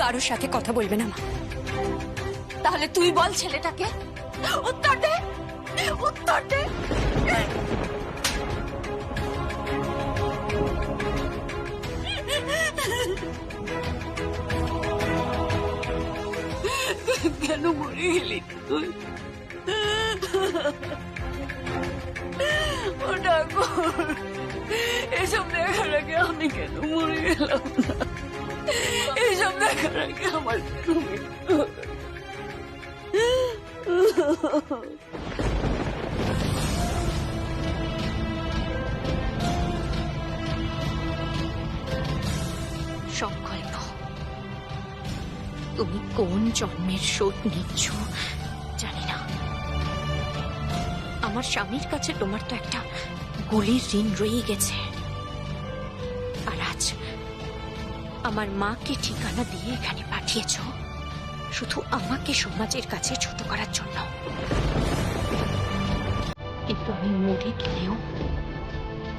কারোর সাথে কথা বলবে না মা। তাহলে তুই বল ছেলেটাকে, উত্তর দে, উত্তর দে। কেন মরে গেলি তুই? ও ঠাকুর, এসব দেখার আগে আমি কেন মরে গেলাম না? এসব দেখার আগে আমার কেন মৃত্যু হলো? সংকল্প, তুমি কোন জন্মের শোধ নিচ্ছ জানি না। আমার স্বামীর কাছে তোমার তো একটা গুলির ঋণ রয়ে গেছে, আর আজ আমার মাকে ঠিকানা দিয়ে এখানে পাঠিয়েছ শুধু আমাকে সমাজের কাছে ছোট করার জন্য। কিন্তু আমি মরে গেলেও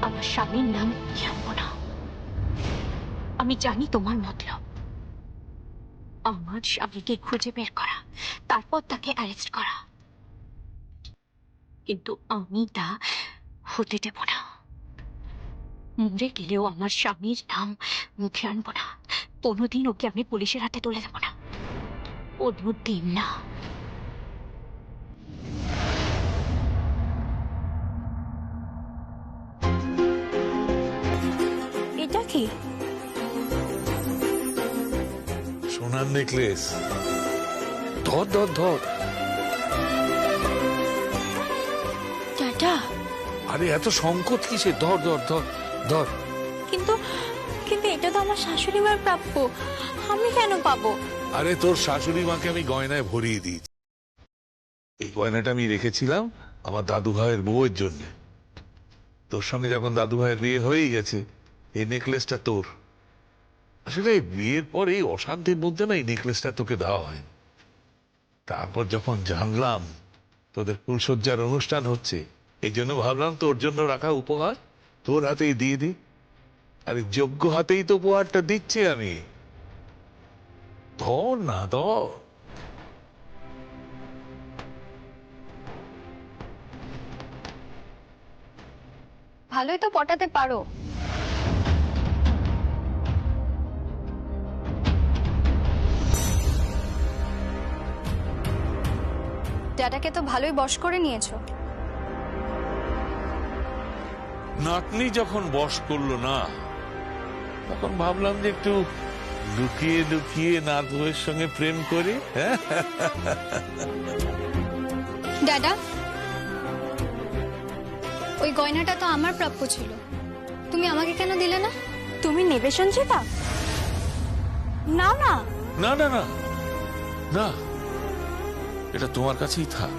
আমার স্বামীর নাম জানবো না। আমি জানি তোমার মতলব আমার স্বামীকে খুঁজে বের করা, তারপর তাকে অ্যারেস্ট করা, কিন্তু আমি তা হতে দেব না। মরে গেলেও আমার স্বামীর নাম মুখে আনবো না। কোনোদিন ওকে আমি পুলিশের হাতে তুলে দেব না, কোনোদিন না। এটা কি? সোনার নেকলেস। ধর ধর ধর। টাটা। আরে এত সংকট কিসে? ধর ধর ধর ধর। কিন্তু কিন্তু এটা তো আমার শাশুড়ি মার প্রাপ্য, আমি কেন পাবো? আরে তোর শাশুড়ি মাকে আমি গয়নায় ভরিয়ে দিয়েছি। এই গয়নাটা আমি রেখেছিলাম আমার দাদু ভাইয়ের বউয়ের জন্য। তোর সঙ্গে যখন দাদু ভাইয়ের বিয়ে হয়েই গেছে, এই নেকলেসটা তোর। আসলে বিয়ের পর এই অশান্তির মধ্যে না এই নেকলেসটা তোকে দেওয়া হয়। তারপর যখন জানলাম তোদের ফুলসজ্জার অনুষ্ঠান হচ্ছে, এই জন্য ভাবলাম তোর জন্য রাখা উপহার তোর হাতেই দিয়ে দিই। আরে যোগ্য হাতেই তো উপহারটা দিচ্ছি আমি। ধর না, ধর। ভালোই তো পটাতে পারো। ড্যাডাকে তো ভালোই বশ করে নিয়েছো। নাতনি যখন বশ করলো না, তখন ভাবলাম যে একটু লুকিয়ে লুকিয়ে নাত বউয়ের সঙ্গে প্রেম করি। দাদা, ওই গয়নাটা তো আমার প্রাপ্য ছিল, তুমি আমাকে কেন দিলে না? তুমি নেবে সঞ্চিতা? না না না না না না, এটা তোমার কাছেই থাক।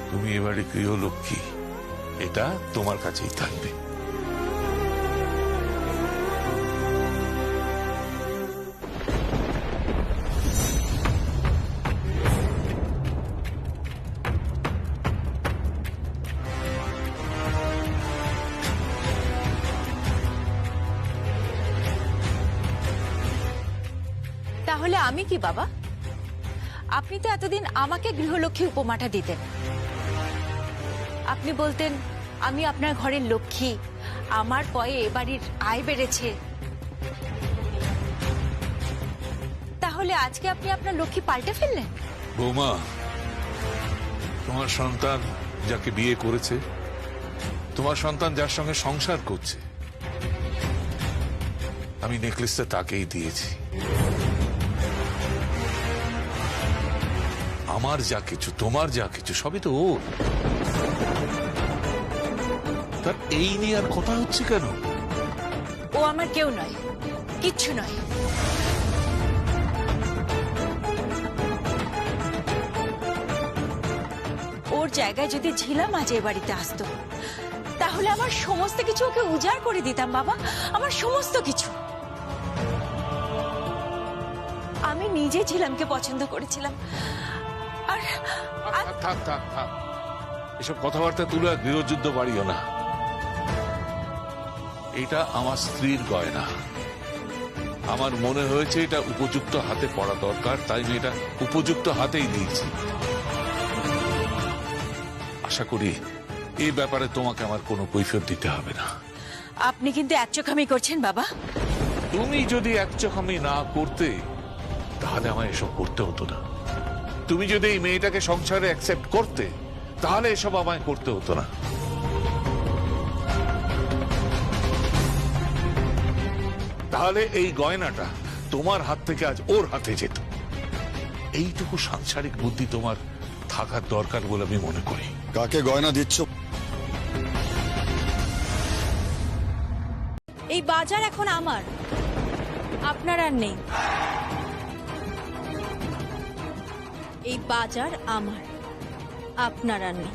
তুমি এবারে গৃহলক্ষ্মী, এটা তোমার কাছেই থাকবে। তাহলে আমি কি বাবা? আপনি তো এতদিন আমাকে গৃহলক্ষ্মী উপমাটা দিতেন। আপনি বলতেন আমি আপনার ঘরের লক্ষ্মী, আমার পয়ে এ বাড়ির আয় বেড়েছে। তাহলে আজকে আপনি আপনার লক্ষ্মী পাল্টে ফেললেন? বৌমা, তোমার সন্তান যাকে বিয়ে করেছে, তোমার সন্তান যার সঙ্গে সংসার করছে, আমি নেকলেসটা তাকেই দিয়েছি। আমার যা কিছু, তোমার যা কিছু, সবই তো ওর। তার এই নিয়ে আর কথা হচ্ছে কেন? ও আমার কেউ নয়, কিচ্ছু নয়। ওর জায়গায় যদি ঝিলাম আজ এ বাড়িতে আসতো, তাহলে আমার সমস্ত কিছু ওকে উজাড় করে দিতাম বাবা, আমার সমস্ত কিছু। আমি নিজে ঝিলামকে পছন্দ করেছিলাম। আর থাক থাক থাক, এসব কথাবার্তা তুলে গৃহযুদ্ধ বাড়িও না। এটা আমার স্ত্রীর গয়না, আমার মনে হয়েছে এটা উপযুক্ত হাতে পড়া দরকার, তাই আমি এটা উপযুক্ত হাতেই দিয়েছি। আশা করি এই ব্যাপারে তোমাকে আমার কোনো কৈফিয়ত দিতে হবে না। আপনি কিন্তু একচোখামি করছেন বাবা। তুমি যদি একচোখামি না করতে তাহলে আমায় এসব করতে হতো না। তুমি যদি এই মেয়েটাকে সংসারে অ্যাকসেপ্ট করতে তাহলে এসব আমায় করতে হতো না। তাহলে এই গয়নাটা তোমার হাত থেকে আজ ওর হাতে যেত। এইটুকু সাংসারিক বুদ্ধি তোমার থাকার দরকার বলে আমি মনে করি। কাকে গয়না দিচ্ছ? এই বাজার এখন আমার, আপনার আর নেই। এই বাজার আমার, আপনার আর নেই।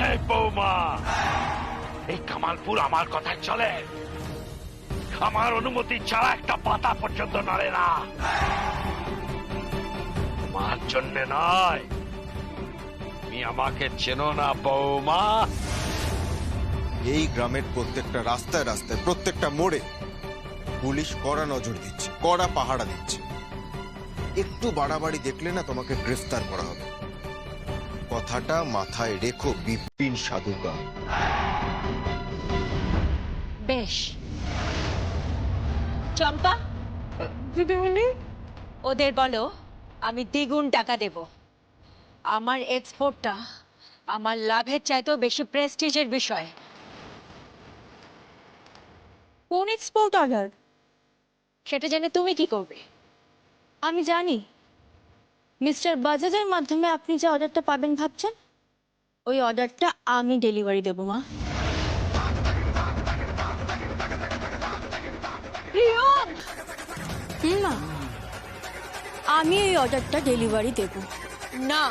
এই বৌমা, এই কামালপুর আমার কথায় চলে। আমার অনুমতি ছাড়া একটা পাতা পর্যন্ত নড়ে না। আমার জন্য নয়, তুমি আমাকে চেনো না বৌমা। এই গ্রামের প্রত্যেকটা রাস্তায় রাস্তায় প্রত্যেকটা মোড়ে পুলিশ কড়া নজর দিচ্ছে, কড়া পাহারা দিচ্ছে। একটু বাড়াবাড়ি দেখলে না তোমাকে গ্রেফতার করা হবে। কথাটা মাথায় রেখো বিপিন সাধুকা। বেশ। চম্পা, দিদিমণি, ওদের বলো আমি দ্বিগুণ টাকা দেব। আমার এক্সপোর্টটা আমার লাভের চাইতেও বেশি প্রেস্টিজের বিষয়। কোন এক্সপোর্ট অর্ডার? সেটা জেনে তুমি কি করবে? আমি জানি মিস্টার বাজাজের মাধ্যমে আপনি যে অর্ডারটা পাবেন ভাবছেন, ওই অর্ডারটা আমি ডেলিভারি দেবো মা। মা, আমি এই অর্ডারটা ডেলিভারি দেব। না,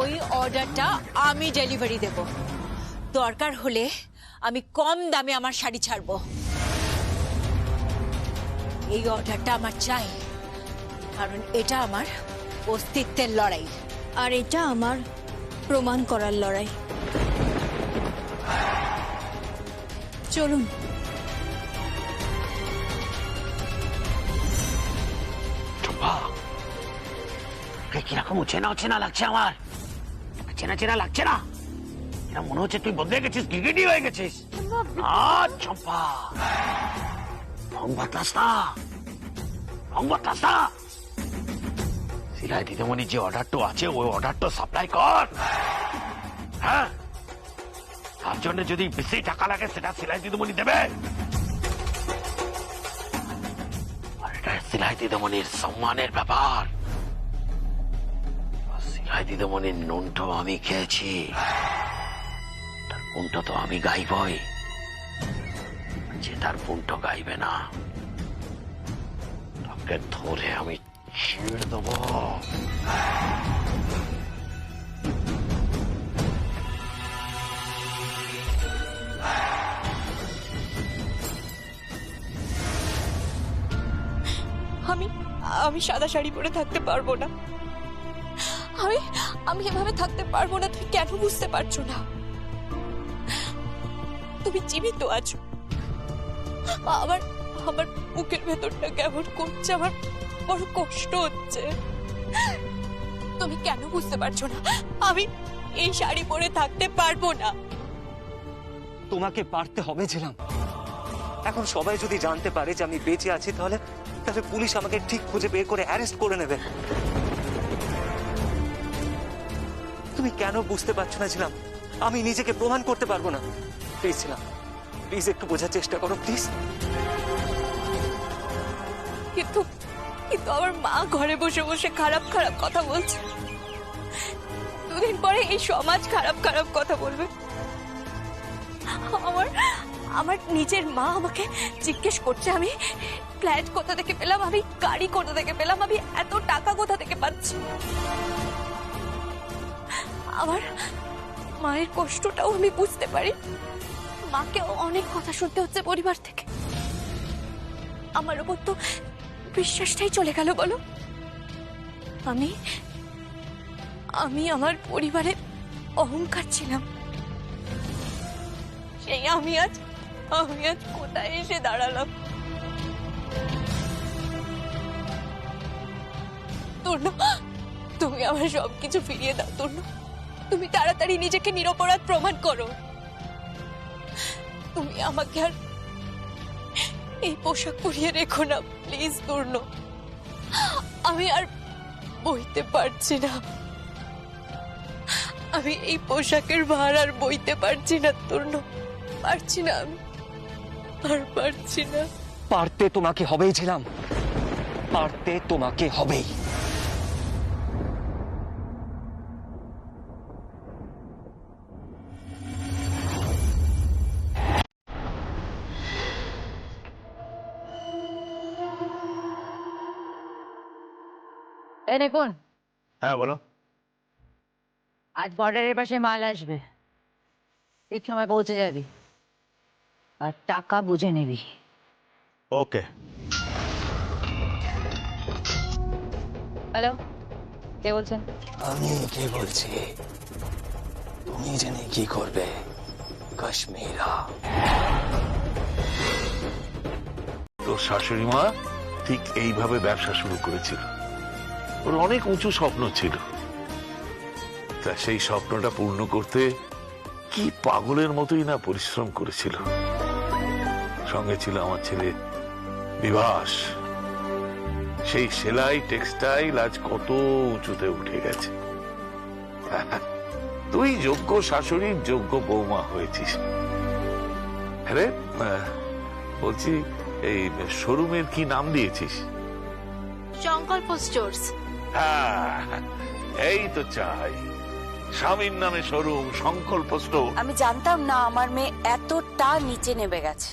ওই অর্ডারটা আমি ডেলিভারি দেব। দরকার হলে আমি কম দামে আমার শাড়ি ছাড়বো। এই অর্ডারটা আমার চাই, কারণ এটা আমার অস্তিত্বের লড়াই। আর এটা আমার প্রমাণ করার লড়াই। চলুন। চম্পা, কিরকম চেনা চেনা লাগছে আমার। চেনা চেনা লাগছে না? এটা মনে হচ্ছে তুই বদলে গেছিস, গিরগিটি হয়ে গেছিস। চম্পা, রং বাতলাস না, রং বাতলাস না। সিলাই দিদিমণির যে অর্ডারটা আছে ওই অর্ডারটা সাপ্লাই কর। হ্যাঁ, তার জন্য যদি বেশি টাকা লাগে সেটা সিলাই দিদিমণি দেবে। আর এটা সিলাই দিদিমণির সম্মানের ব্যাপার। সিলাই দিদিমণির নুনটাও আমি খেয়েছি, তার পুনটা তো আমি গাইবই। যে তার পুনটা গাইবে না তাকে ধরে আমি ছেড়ে দেবো। আমি সাদা শাড়ি পরে থাকতে পারবো না। আমি এভাবে থাকতে পারবো না। তুমি কেন বুঝতে পারছো না? তুমি জীবিত আছো। আমার বুকের ভেতরটা কেমন করছে, আমার বড় কষ্ট হচ্ছে। তুমি কেন বুঝতে পারছো না? আমি এই শাড়ি পরে থাকতে পারবো না। তোমাকে পারতে হবে ছিলাম। এখন সবাই যদি জানতে পারে যে আমি বেঁচে আছি, তাহলে পুলিশ আমাকে ঠিক খুঁজে বের করে অ্যারেস্ট করে নেবে। তুমি কেন বুঝতে পারছো না ছিলাম? আমি নিজেকে প্রমাণ করতে পারবো না। প্লিজ ছিলাম, প্লিজ একটু বোঝার চেষ্টা করো প্লিজ। কিন্তু আমার মা ঘরে বসে বসে খারাপ খারাপ কথা বলছে। দুদিন পরে এই সমাজ খারাপ খারাপ কথা বলবে। আমার নিজের মা আমাকে জিজ্ঞেস করছে আমি ফ্ল্যাট কোথা থেকে পেলাম, আমি গাড়ি কোথা থেকে পেলাম, আমি এত টাকা কোথা থেকে পাচ্ছি। আমার মায়ের কষ্টটাও আমি বুঝতে পারি। মাকে অনেক কথা শুনতে হচ্ছে পরিবার থেকে। আমার উপর তো বিশ্বাসটাই চলে গেল। বলো, আমি আমার পরিবারের অহংকার ছিলাম। সেই আমি আজ কোথায় এসে দাঁড়ালাম। তূর্ণ, তুমি আমার সবকিছু ফিরিয়ে দাও তূর্ণ। তুমি তাড়াতাড়ি নিজেকে নিরপরাধ প্রমাণ করো। তুমি আমাকে আর এই পোশাক পরিয়ে রেখো না প্লিজ তূর্ণ। আমি আর বইতে পারছি না, আমি এই পোশাকের ভার আর বইতে পারছি না তূর্ণ, পারছি না, আমি আর পারছি না। পারতে তোমাকে হবেই ছিলাম, পারতে তোমাকে হবেই। এই দেখুন, হ্যাঁ বলো। আজ বর্ডারের পাশে মাল আসবে, ঠিক সময় পৌঁছে যাবি আর টাকা বুঝে নিবি। ওকে। হ্যালো, কে বলছেন? আমি কে বলছি? তুমি জানি কি করবে কাশ্মীরা। তোর শাশুড়ি মা ঠিক এইভাবে ব্যবসা শুরু করেছিল। ওর অনেক উঁচু স্বপ্ন ছিল, তা সেই স্বপ্নটা পূর্ণ করতে কি পাগলের মতোই না পরিশ্রম করেছিল। সঙ্গে ছিল আমার ছেলে বিভাস। সেই সেলাই টেক্সটাইল আজ কত উঁচুতে উঠে গেছে। তুই যোগ্য শাশুড়ির যোগ্য বৌমা হয়েছিস। আরে বলছি, এই শোরুমের কি নাম দিয়েছিস? সংকল্প স্টোরস। হ্যাঁ, এই তো চাই, স্বামীর নামে শোরুম, সংকল্প স্টোর। আমি জানতাম না আমার মেয়ে এতটা নিচে নেমে গেছে।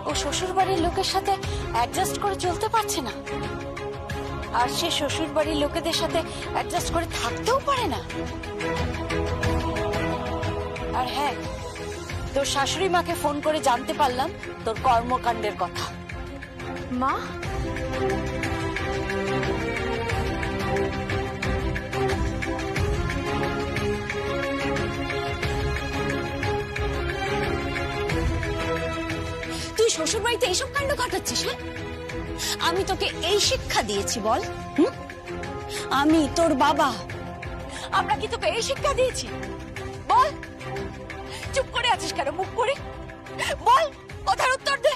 ও শ্বশুর বাড়ির লোকের সাথে অ্যাডজাস্ট করে চলতে পারছে না, আর সে শ্বশুর বাড়ির লোকেদের সাথে অ্যাডজাস্ট করে থাকতেও পারে না। আর হ্যাঁ, তোর শাশুড়ি মাকে ফোন করে জানতে পারলাম তোর কর্মকাণ্ডের কথা। মা, তুই শ্বশুর বাড়িতে এইসব কাণ্ড ঘটাচ্ছিস? হ্যাঁ, আমি তোকে এই শিক্ষা দিয়েছি বল? আমি তোর বাবা, আমরা কি তোকে এই শিক্ষা দিয়েছি? বল, চুপ করে আছিস কেন? মুখ করে বল, কথার উত্তর দে।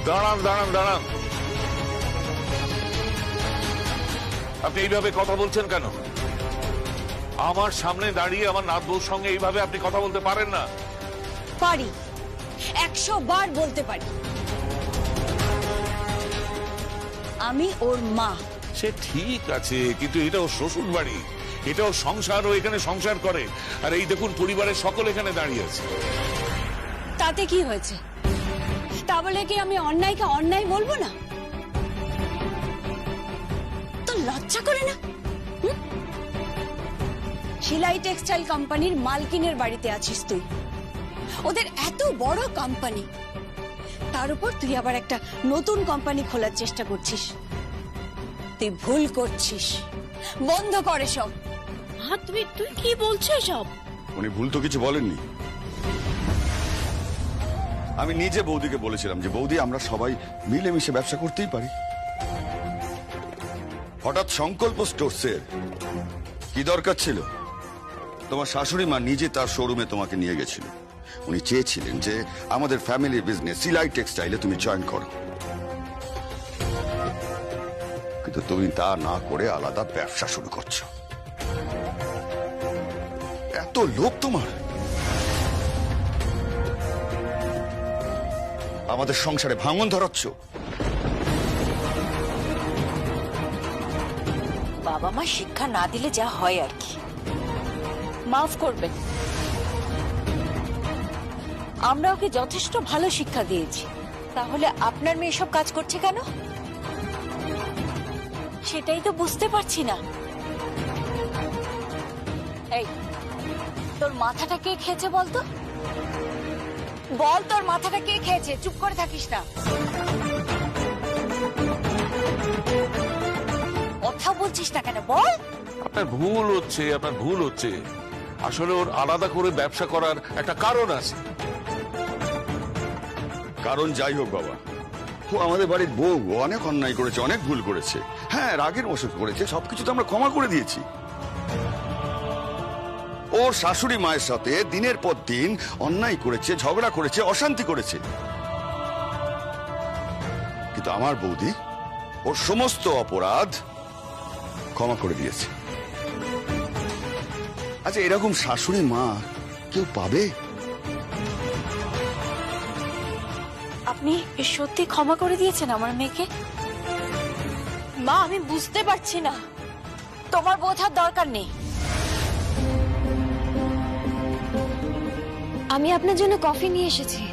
দাঁড়ান দাঁড়ান দাঁড়ান, আপনি এইভাবে কথা বলছেন কেন? আমার সামনে দাঁড়িয়ে আমার নাত বউর সঙ্গে এইভাবে আপনি কথা বলতে পারেন না। পারি, 100 বার বলতে পারি। আমি ওর মা। সে ঠিক আছে, কিন্তু এটা ওর শ্বশুর বাড়ি, এটা ওর সংসার, ও এখানে সংসার করে। আর এই দেখুন, পরিবারের সকল এখানে দাঁড়িয়ে আছে। তাতে কি হয়েছে? তা বলে কি আমি অন্যায়কে অন্যায় বলবো না? তো লজ্জা করে না? সেলাই টেক্সটাইল কোম্পানির মালকিনের বাড়িতে আছিস তুই, ওদের এত বড় কোম্পানি, তার উপর তুই আবার একটা নতুন কোম্পানি খোলার চেষ্টা করছিস। তুই ভুল করছিস, বন্ধ করে সব। হ্যাঁ, তুই কি বলছো সব? উনি ভুল তো কিছু বলেননি। আমি নিজে বৌদিকে বলেছিলাম যে বৌদি, আমরা সবাই মিলেমিশে ব্যবসা করতেই পারি। হঠাৎ সংকল্প স্টোরসের কি দরকার ছিল? তোমার শাশুড়ি মা নিজে তার শোরুমে তোমাকে নিয়ে গেছিল। উনি চেয়েছিলেন যে আমাদের ফ্যামিলি বিজনেস সিলাই টেক্সটাইলে তুমি জয়েন করো, কিন্তু তুমি তা না করে আলাদা ব্যবসা শুরু করছো। এত লোভ তোমার! আমাদের সংসারে ভাঙন ধরাচ্ছ। বাবা মা শিক্ষা না দিলে যা হয় আর কি। মাফ করবেন, আমরা ওকে যথেষ্ট ভালো শিক্ষা দিয়েছি, তাহলে আপনার মেয়ে এসব কাজ করছে কেন? সেটাই তো বুঝতে পারছি না। এই, তোর মাথাটা কে খেয়েছে বলতো? বল, তোর মাথাটা কে খেয়েছে? চুপ করে থাকিস না। কথা বলছিস না কেন বল? আপনার ভুল হচ্ছে, আপনার ভুল হচ্ছে। আসলে ওর আলাদা করে ব্যবসা করার একটা কারণ আছে। কারণ যাই হোক বাবা, ও আমাদের বাড়ির বউ, ও অনেক অন্যায় করেছে, অনেক ভুল করেছে। হ্যাঁ, রাগের বশে করেছে, সবকিছু তো আমরা ক্ষমা করে দিয়েছি। ওর শাশুড়ি মায়ের সাথে দিনের পর দিন অন্যায় করেছে, ঝগড়া করেছে, অশান্তি করেছে। কিন্তু আমার বৌদি ওর সমস্ত অপরাধ ক্ষমা করে দিয়েছে। আচ্ছা, এরকম শাশুড়ি মা কেউ পাবে? আপনি সত্যি ক্ষমা করে দিয়েছেন আমার মেয়েকে? মা, আমি বুঝতে পারছি না, তোমার বোঝার দরকার নেই। আমি আপনার জন্য কফি নিয়ে এসেছি।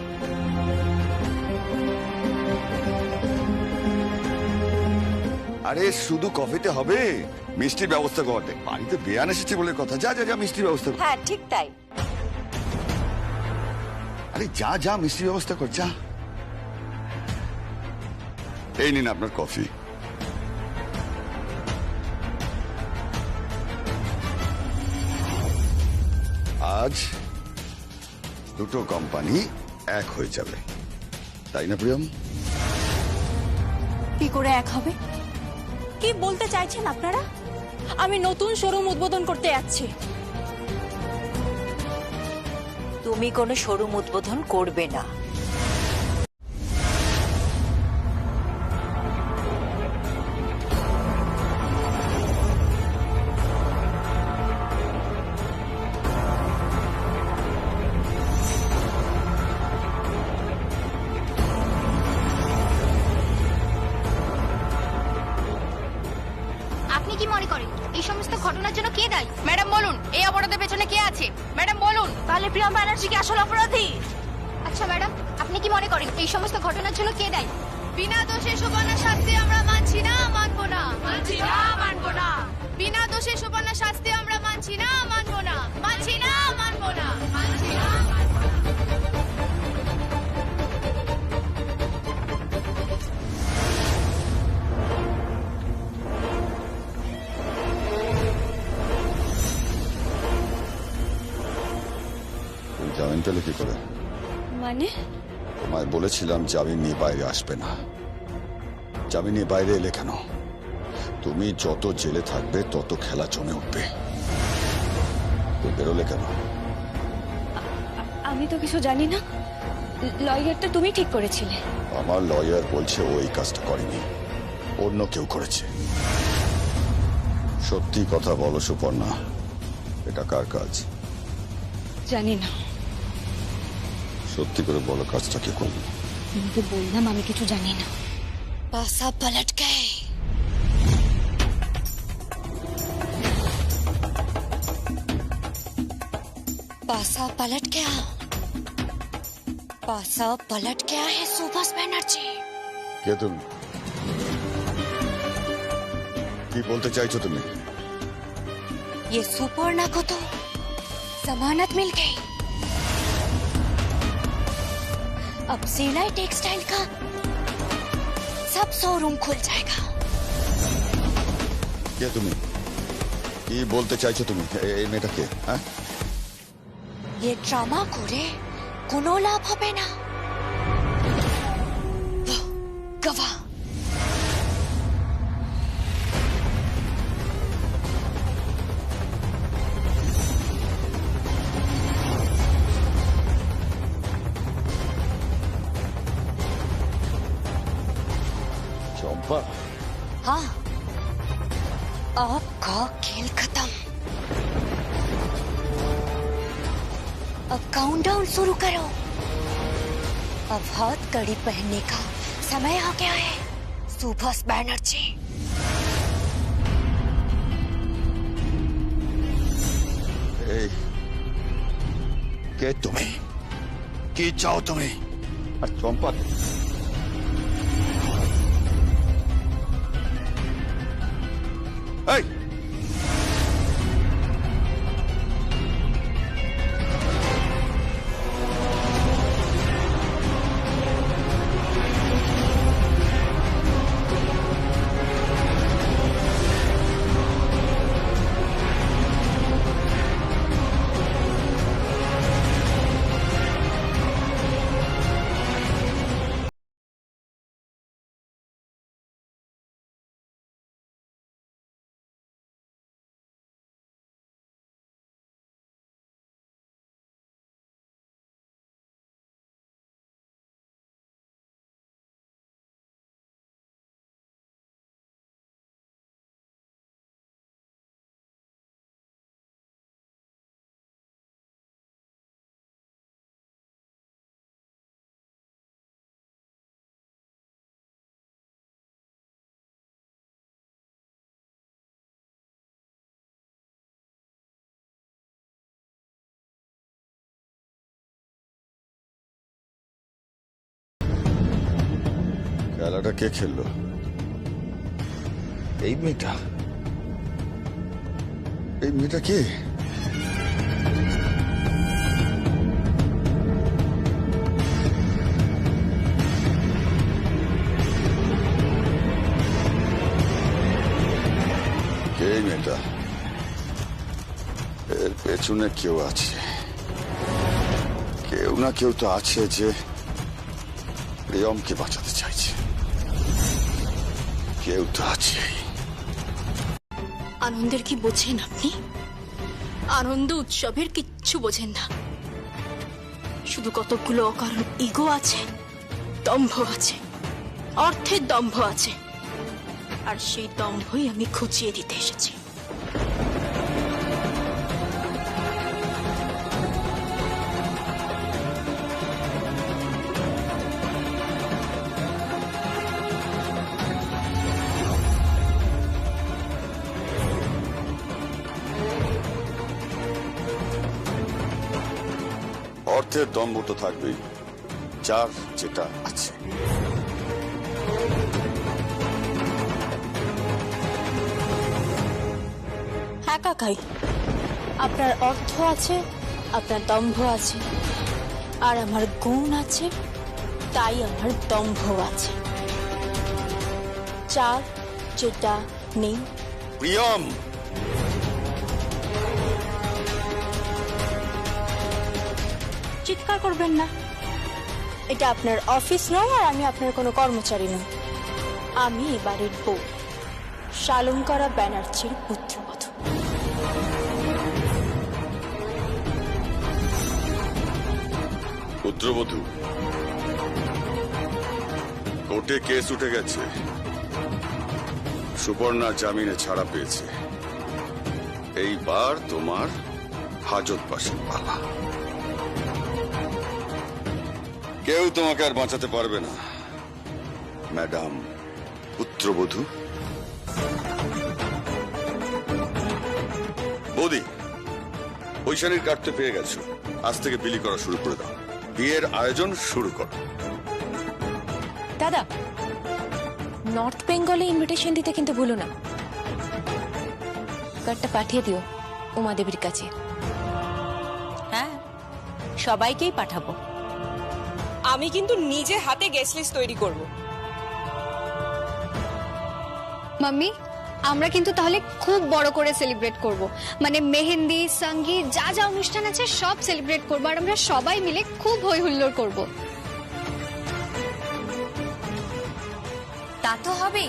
আরে শুধু কফিতে হবে, মিষ্টির ব্যবস্থা করতে। বাড়িতে বেয়ান এসেছে বলে কথা। যা যা যা, মিষ্টির ব্যবস্থা কর। হ্যাঁ, ঠিক তাই। আরে যা যা, মিষ্টির ব্যবস্থা কর, যা। এই নিন আপনার কফি। আজ দুটো কোম্পানি এক হয়ে যাবে, তাই না প্রিয়ম? কি করে এক হবে? কি বলতে চাইছেন আপনারা? আমি নতুন শোরুম উদ্বোধন করতে যাচ্ছি। তুমি কোনো শোরুম উদ্বোধন করবে না। আপনি কি মনে করেন এই সমস্ত ঘটনার জন্য কে দায়ী? ম্যাডাম বলুন, এই অপরাধের পেছনে কে আছে? ম্যাডাম বলুন। তাহলে প্রিয়ম ব্যানার্জি কি আসল অপরাধী? আচ্ছা ম্যাডাম, আপনি কি মনে করেন এই সমস্ত ঘটনার জন্য কে দায়ী? বিনা দোষে সুবর্ণার শাস্তি আমরা মানছি না, মানবো না, মানছি না, মানবো না। বিনা দোষে সুবর্ণার শাস্তি আমরা মানছি না, মানবো না, মানছি না, মানবো না, মানছি না। তুমি জামিন পেলে কি করে? মানে? তোমায় বলেছিলাম জামিন নিয়ে বাইরে আসবে না। জামিন নিয়ে বাইরে এলে কেন? তুমি যত জেলে থাকবে তত খেলা জমে উঠবে। তুমি বেরোলে কেন? আমি তো কিছু জানি না। লয়ারটা তুমি ঠিক করেছিলে। আমার লয়ার বলছে ও এই কাজটা করেনি, অন্য কেউ করেছে। সত্যি কথা বলো সুপর্ণা, এটা কার কাজ? জানি না। সত্যি করে বলো, কাজটা কে করলো? আমি তো বললাম আমি কিছু জানি না। পাসা পলট গয়ে। पासा पलट गया, पासा पलट गया है सुभाष बनर्जी। কে তুমি? কি বলতে চাইছো তুমি? ये सुपर्णा को तो जमानत मिल गई। अब सिलाई टेक्सटाइल का सब शोरूम खुल जाएगा। কে তুমি? কি বলতে চাইছো তুমি? এই মেয়েটা কে? হ্যাঁ, ये ड्रामा करे कोनो लाभ হবে না। गवाह চম্পা। हाँ, आपका खेल खत्म। अब काउंटडाउन शुरू करो। अब हाथ कड़ी पहनने का समय आ गया है सुभाष बनर्जी। এই কে তুমি? কি চাও তুমি? আর চম্পা, এই খেলাটা কে খেললো? এই মেয়েটা? এই মেয়েটা কে? কে এই মেয়েটা? এর পেছনে কেউ আছে, কেউ না কেউ তো আছে যে প্রিয়মকে বাঁচাতে চাইছে। কেউ তো আছে। আনন্দের কি বোঝেন আপনি? আনন্দ উৎসবের কিচ্ছু বোঝেন না। শুধু কতগুলো অকারণ ইগো আছে, দম্ভ আছে, অর্থের দম্ভ আছে, আর সেই দম্ভই আমি খুঁচিয়ে দিতে এসেছি। অর্থের দম্ভ তো থাকবেই, যার যেটা আছে। হ্যাঁ কাকাই, আপনার অর্থ আছে, আপনার দম্ভ আছে, আর আমার গুণ আছে, তাই আমার দম্ভ আছে। চার যেটা নেই। প্রিয়ম, চিৎকার করবেন না। এটা আপনার অফিস নয়, আর আমি আপনার কোনো কর্মচারী নই। আমি এ বাড়ির বউ, শালঙ্কারা ব্যানার্জির পুত্রবধূ। পুত্রবধূ? কোর্টে কেস উঠে গেছে, সুপর্ণা জামিনে ছাড়া পেয়েছে। এইবার তোমার হাজত বাসের পালা। কেউ তোমাকে আর বাঁচাতে পারবে না ম্যাডাম পুত্রবধূ। বৌদি, বৈশালীর কাটতে পেয়ে গেছো, আজ থেকে বিলি করা শুরু করে দাও। বিয়ের আয়োজন শুরু করো। দাদা, নর্থ বেঙ্গলে ইনভিটেশন দিতে কিন্তু ভুলো না। কার্ডটা পাঠিয়ে দিও উমা দেবীর কাছে। হ্যাঁ, সবাইকেই পাঠাবো। আমি কিন্তু নিজে হাতে গেস্ট লিস্ট তৈরি করব। মাম্মি, আমরা কিন্তু তাহলে খুব বড় করে সেলিব্রেট করব। মানে মেহেন্দি, সঙ্গীত, যা যা অনুষ্ঠান আছে সব সেলিব্রেট করব, আর আমরা সবাই মিলে খুব হই হুল্লোড় করব। তা তো হবে,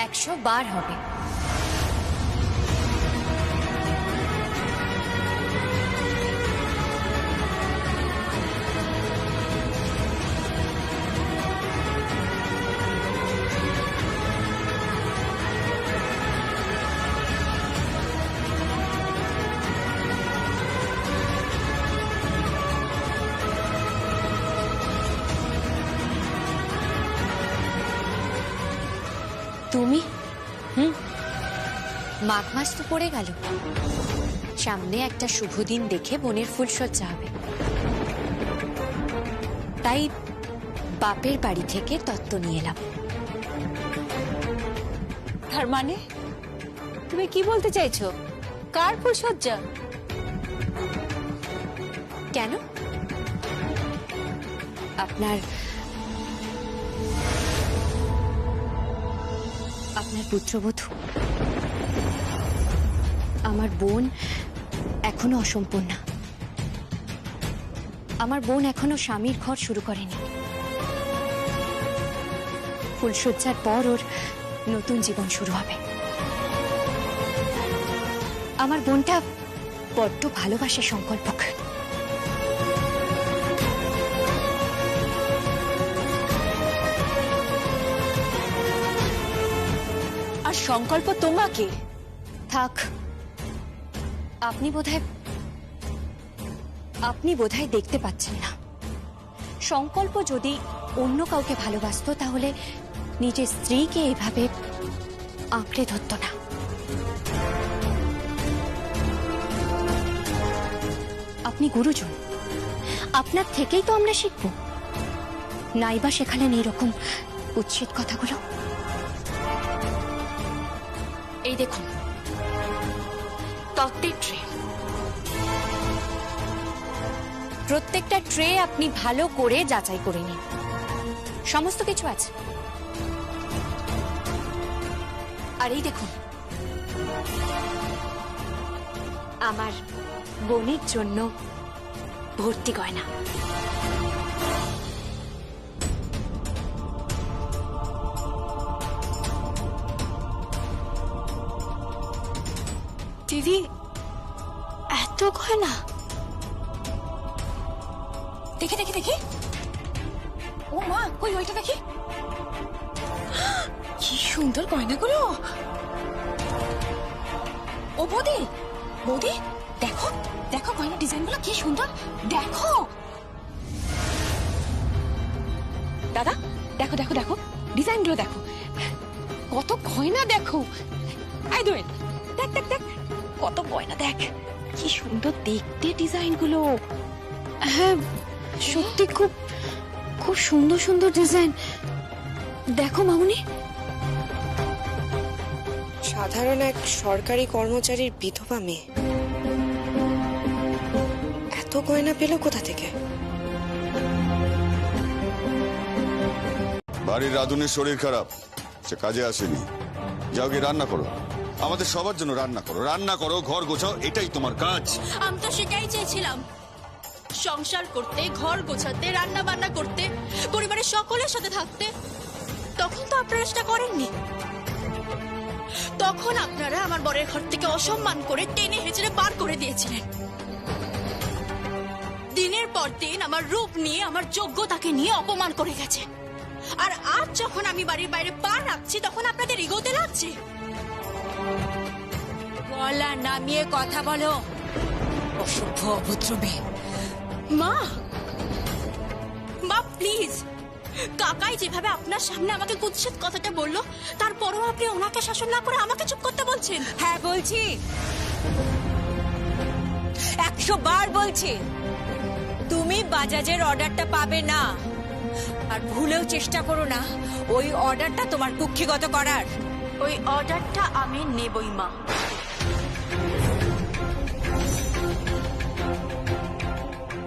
100 বার হবে। তুমি? মাঘ মাস তো পড়ে গেল, সামনে একটা শুভ দিন দেখে বোনের ফুলসজ্জা হবে, তাই বাপের বাড়ি থেকে তত্ত্ব নিয়ে এলাম। তার মানে তুমি কি বলতে চাইছো? কার ফুলসজ্জা? কেন? আপনার পুত্রবধূ, আমার বোন এখনো অসম্পূর্ণা। আমার বোন এখনো স্বামীর ঘর শুরু করেনি। ফুলসজ্জার পর ওর নতুন জীবন শুরু হবে। আমার বোনটা বড্ড ভালোবাসে সংকল্পকে। আর সংকল্প তোমাকে। থাক, আপনি বোধহয় দেখতে পাচ্ছেন না। সংকল্প যদি অন্য কাউকে ভালোবাসতো তাহলে নিজের স্ত্রীকে এভাবে আঁকড়ে ধরত না। আপনি গুরুজন, আপনার থেকেই তো আমরা শিখব। নাইবা শেখালেন এইরকম কুৎসিত কথাগুলো? এই দেখুন, তত্ত্বের ট্রে। প্রত্যেকটা ট্রে আপনি ভালো করে যাচাই করে নিন, সমস্ত কিছু আছে। আর এই দেখুন, আমার বোনের জন্য ভর্তি গয়না। দিদি, এত গয়না? দেখি দেখি দেখি। ও মা, কই ওইটা দেখি। কি সুন্দর গয়নাগুলো। ও বৌদি, বৌদি দেখো দেখো, গয়না ডিজাইনগুলো কি সুন্দর, দেখো। দাদা দেখো দেখো দেখো, ডিজাইনগুলো দেখো, কত গয়না দেখো। আই দোয়েল, দেখ দেখ দেখ, কত গয়না দেখ, কি সুন্দর দেখতে ডিজাইনগুলো। হ্যাঁ সত্যি, খুব খুব সুন্দর সুন্দর ডিজাইন। দেখো মামুনি। সাধারণ এক সরকারি কর্মচারীর বিধবা মেয়ে এত গয়না পেল কোথা থেকে? বাড়ির রাধুনির শরীর খারাপ, সে কাজে আসেনি। যাও গিয়ে রান্না করো, আমাদের সবার জন্য রান্না করো, রান্না করো, ঘর গোছাও, এটাই তোমার কাজ। আমি তো সেটাই চেয়েছিলাম, সংসার করতে, ঘর গোছাতে, রান্না বান্না করতে, পরিবারের সকলের সাথে থাকতে। তখন তো আপনারা সেটা করেননি। তখন আপনারা আমার বরের ঘর থেকে অসম্মান করে টেনে হেঁচড়ে বার করে দিয়েছিলেন। দিনের পর দিন আমার রূপ নিয়ে, আমার যোগ্যতাকে নিয়ে অপমান করে গেছে। আর আজ যখন আমি বাড়ির বাইরে পা রাখছি, তখন আপনাদের ইগোতে লাগছে। গলা নামিয়ে কথা বলো, অসভ্য অভদ্র মেয়ে। মা, মা প্লিজ, কাকাই যেভাবে আপনার সামনে আমাকে কুৎসিত কথাটা বললো, তারপরও আপনি ওনাকে শাসন না করে আমাকে চুপ করতে বলছেন। হ্যাঁ বলছি, 100 বার বলছি, তুমি বাজাজের অর্ডারটা পাবে না। আর ভুলেও চেষ্টা করো না ওই অর্ডারটা তোমার কুক্ষিগত করার। ওই অর্ডারটা আমি নেবই মা।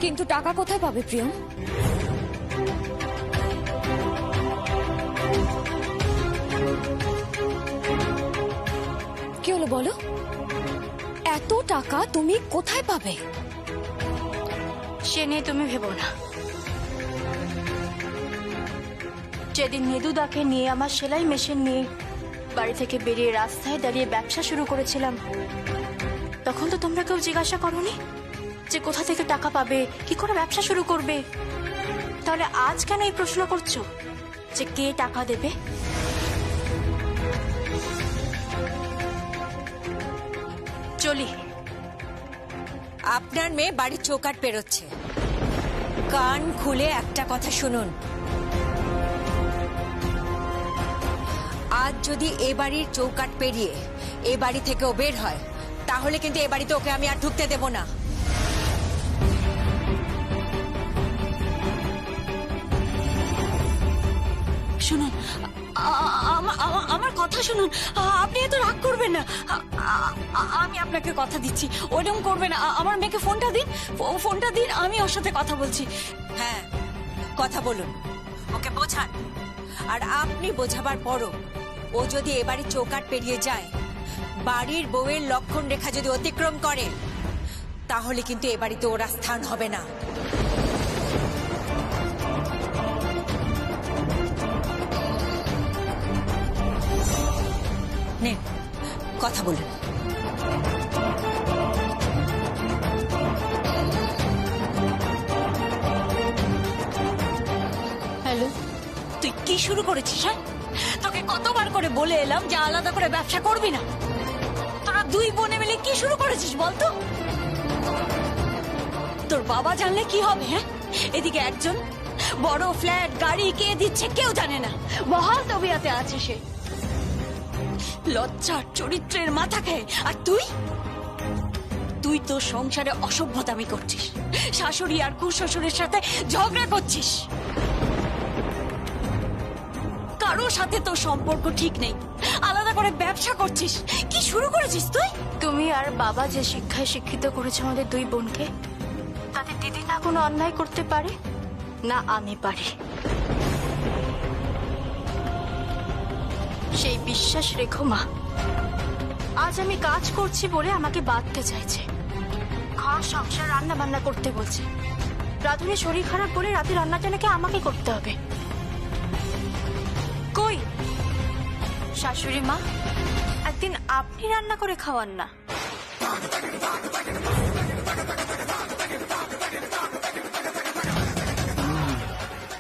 কিন্তু টাকা কোথায় পাবে প্রিয়ম? কি হলো বলো, এত টাকা তুমি কোথায় পাবে? সে নিয়ে তুমি ভেবো না। যেদিন নেদুদাকে নিয়ে আমার সেলাই মেশিন নিয়ে বাড়ি থেকে বেরিয়ে রাস্তায় দাঁড়িয়ে ব্যবসা শুরু করেছিলাম, তখন তো তোমরা কেউ জিজ্ঞাসা করোনি যে কোথা থেকে টাকা পাবে, কি করে ব্যবসা শুরু করবে। তাহলে আজ কেন এই প্রশ্ন করছো যে কে টাকা দেবে? চলি। আপনার মেয়ে বাড়ির চৌকাঠ পেরোচ্ছে, কান খুলে একটা কথা শুনুন। আজ যদি এ বাড়ির চৌকাঠ পেরিয়ে এ বাড়ি থেকেও বের হয়, তাহলে কিন্তু এ বাড়িতে ওকে আমি আর ঢুকতে দেব না। শুনুন, আমার কথা শুনুন, আপনি এত রাগ করবেন না। আমি আপনাকে কথা দিচ্ছি, ওরকম করবেন না। আমার মেয়েকে ফোনটা দিন, ফোনটা দিন, আমি ওর সাথে কথা বলছি। হ্যাঁ কথা বলুন, ওকে বোঝান। আর আপনি বোঝাবার পরও ও যদি এবারে চৌকাঠ পেরিয়ে যায়, বাড়ির বউয়ের লক্ষণ রেখা যদি অতিক্রম করে, তাহলে কিন্তু এ বাড়িতে ওর স্থান হবে না। নেন, কথা বলুন। হ্যালো, তুই কি শুরু করেছিস? হ্যাঁ, তোকে কতবার করে বলে এলাম যে আলাদা করে ব্যবসা করবি না। তোরা দুই বোনে মিলে কি শুরু করেছিস বলতো? তোর বাবা জানলে কি হবে? হ্যাঁ, এদিকে একজন বড় ফ্ল্যাট, গাড়ি কে দিচ্ছে কেউ জানে না, বহাল তবিয়াতে আছে সে, লজ্জার চরিত্রের মাথা খেয়ে। আর তুই তুই তো সংসারে অসভ্যতামি করছিস, শাশুড়ি আর শ্বশুরের সাথে ঝগড়া করছিস। কারোর সাথে তোর সম্পর্ক ঠিক নেই, আলাদা করে ব্যবসা করছিস। কি শুরু করেছিস তুই? তুমি আর বাবা যে শিক্ষায় শিক্ষিত করেছে আমাদের দুই বোনকে, তাতে দিদি না কোনো অন্যায় করতে পারে, না আমি পারি। সেই বিশ্বাস রেখো মা। আজ আমি কাজ করছি বলে আমাকে বাঁধতে চাইছে, ঘর সংসার রান্না বান্না করতে বলছে। রাধুনের শরীর খারাপ বলে রাতে রান্নাটা নাকি আমাকে করতে হবে। কই শাশুড়ি মা, একদিন আপনি রান্না করে খাওয়ান না।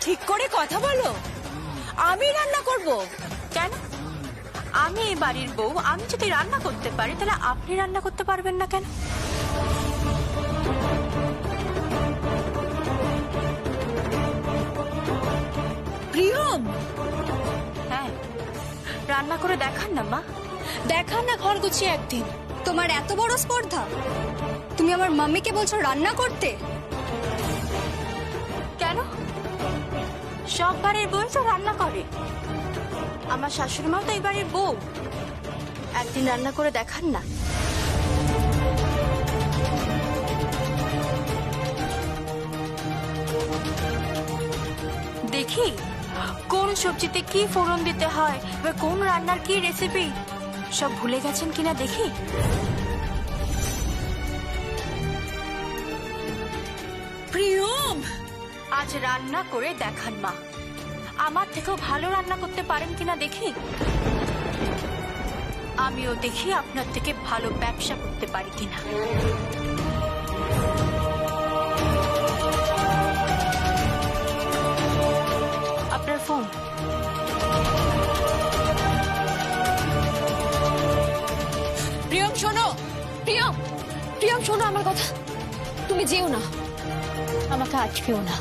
ঠিক করে কথা বলো, আমি রান্না করব। কেন? আমি এই বাড়ির বউ, আমি যদি রান্না করতে পারি তাহলে আপনি রান্না করতে পারবেন না কেন? প্রিয়ম, হ্যাঁ, রান্না করে দেখান না মা। দেখান না ঘর গুছিয়ে একদিন। তোমার এত বড় স্পর্ধা, তুমি আমার মাম্মিকে বলছো রান্না করতে? কেন? সব বাড়ির বউ তো রান্না করে, আমার শাশুড়ি মাও তো এই বাড়ির বউ। একদিন রান্না করে দেখান না। দেখি কোন সবজিতে কি ফোড়ন দিতে হয় বা কোন রান্নার কি রেসিপি সব ভুলে গেছেন কিনা দেখি। প্রিয়ম, আজ রান্না করে দেখান মা, আমার থেকেও ভালো রান্না করতে পারেন কিনা দেখি। আমিও দেখি আপনার থেকে ভালো ব্যবসা করতে পারি কিনা। আপনার ফোন। প্রিয়ম শোনো, প্রিয়ম, প্রিয়ম শোনো আমার কথা, তুমি যেও না, আমাকে আটকেও না।